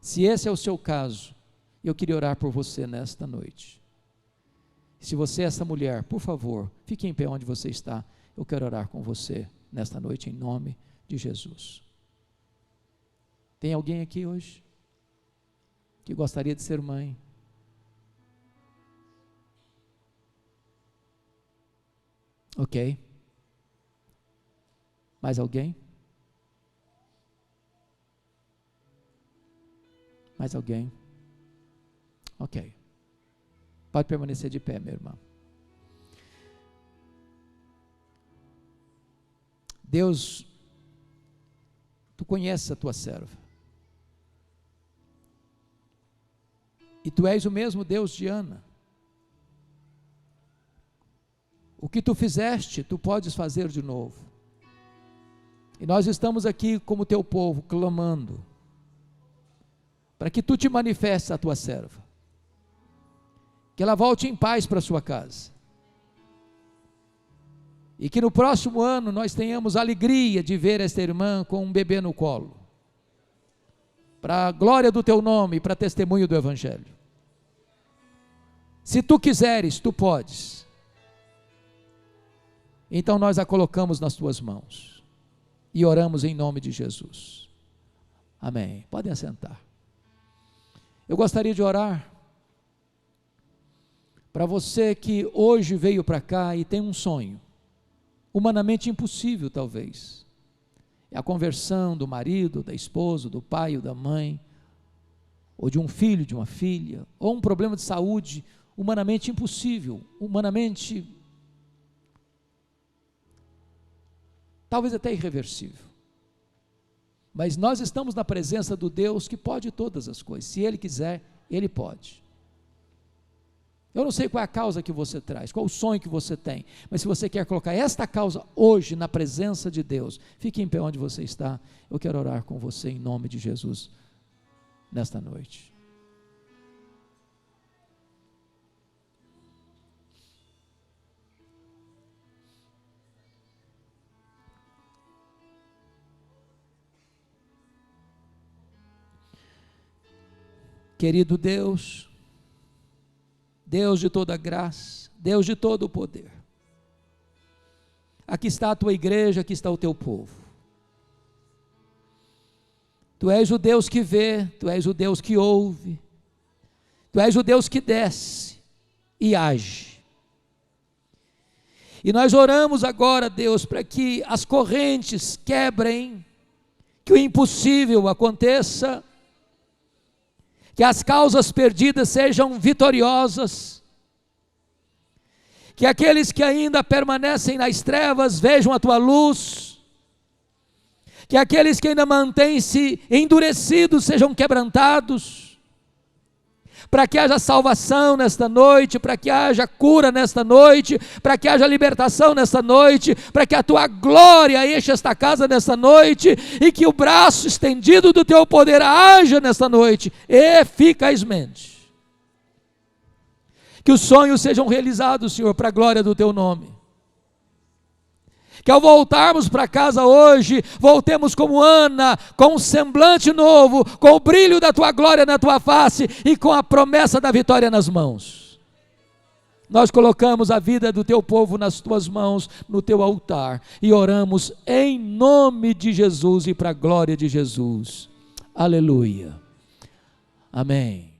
se esse é o seu caso, eu queria orar por você nesta noite. Se você é essa mulher, por favor, fique em pé onde você está. Eu quero orar com você nesta noite em nome de Jesus. Tem alguém aqui hoje que gostaria de ser mãe? Ok. Mais alguém? Mais alguém? Ok. Pode permanecer de pé, meu irmão. Deus, tu conheces a tua serva. E tu és o mesmo Deus de Ana. O que tu fizeste, tu podes fazer de novo. E nós estamos aqui como teu povo, clamando, para que tu te manifestes à tua serva, que ela volte em paz para sua casa, e que no próximo ano nós tenhamos a alegria de ver esta irmã com um bebê no colo, para a glória do teu nome, para testemunho do Evangelho. Se tu quiseres, tu podes. Então nós a colocamos nas tuas mãos e oramos em nome de Jesus. Amém. Podem assentar. Eu gostaria de orar para você que hoje veio para cá e tem um sonho, humanamente impossível talvez. É a conversão do marido, da esposa, do pai ou da mãe, ou de um filho, de uma filha, ou um problema de saúde humanamente impossível, humanamente talvez até irreversível. Mas nós estamos na presença do Deus que pode todas as coisas. Se Ele quiser, Ele pode. Eu não sei qual é a causa que você traz, qual o sonho que você tem, mas se você quer colocar esta causa hoje na presença de Deus, fique em pé onde você está. Eu quero orar com você em nome de Jesus nesta noite. Querido Deus, Deus de toda graça, Deus de todo o poder, aqui está a tua igreja, aqui está o teu povo. Tu és o Deus que vê, tu és o Deus que ouve, tu és o Deus que desce e age. E nós oramos agora, Deus, para que as correntes quebrem, que o impossível aconteça, que as causas perdidas sejam vitoriosas, que aqueles que ainda permanecem nas trevas vejam a tua luz, que aqueles que ainda mantêm-se endurecidos sejam quebrantados, para que haja salvação nesta noite, para que haja cura nesta noite, para que haja libertação nesta noite, para que a tua glória encha esta casa nesta noite, e que o braço estendido do teu poder haja nesta noite, eficazmente. Que os sonhos sejam realizados, Senhor, para a glória do teu nome. Que ao voltarmos para casa hoje, voltemos como Ana, com um semblante novo, com o brilho da tua glória na tua face e com a promessa da vitória nas mãos. Nós colocamos a vida do teu povo nas tuas mãos, no teu altar, e oramos em nome de Jesus e para a glória de Jesus. Aleluia. Amém.